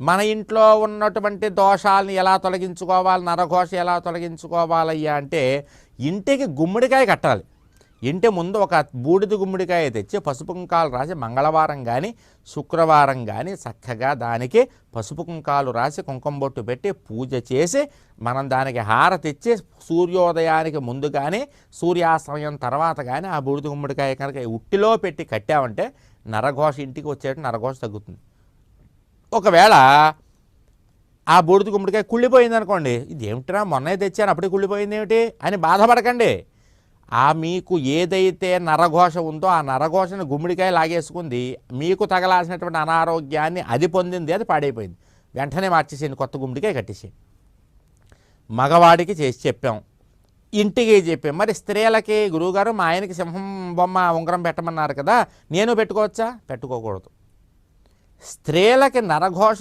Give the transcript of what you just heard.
మన ఇంట్లో ఉన్నటువంటి దోషాలని ఎలా తొలగించుకోవాలి, నరఘోష ఎలా తొలగించుకోవాలయ్యా అంటే ఇంటికి గుమ్మడికాయ కట్టాలి. ఇంటి ముందు ఒక బూడిద గుమ్మడికాయ తెచ్చి పసుపు కుంకాలు రాసి మంగళవారం కానీ శుక్రవారం కానీ చక్కగా దానికి పసుపు కుంకాలు రాసి కుంకుమ బొట్టు పెట్టి పూజ చేసి మనం దానికి హారతి ఇచ్చి సూర్యోదయానికి ముందు కానీ సూర్యాస్తమయం తర్వాత కానీ ఆ బూడిద గుమ్మడికాయ కనుక ఉట్టిలో పెట్టి కట్టామంటే నరఘోష ఇంటికి వచ్చేట నరఘోష తగ్గుతుంది. ఒకవేళ ఆ బూడిద గుమ్మడికాయ కుళ్ళిపోయింది అనుకోండి, ఇదేమిట్రా మొన్నే తెచ్చాను అప్పుడే కుళ్ళిపోయింది ఏమిటి అని బాధపడకండి. మీకు ఏదైతే నరఘోష ఉందో ఆ నరఘోషను గుమ్మడికాయ లాగేసుకుంది, మీకు తగలాల్సినటువంటి అనారోగ్యాన్ని అది పొందింది, అది పాడైపోయింది. వెంటనే మార్చేసేయండి, కొత్త గుమ్మడికాయ కట్టేసేయండి. మగవాడికి చేసి చెప్పాం, ఇంటికి చెప్పాం. మరి స్త్రీలకి గురువుగారు మా ఆయనకి సింహం బొమ్మ ఉంగరం పెట్టమన్నారు కదా, నేను పెట్టుకోవచ్చా? పెట్టుకోకూడదు. స్త్రీలకి నరఘోష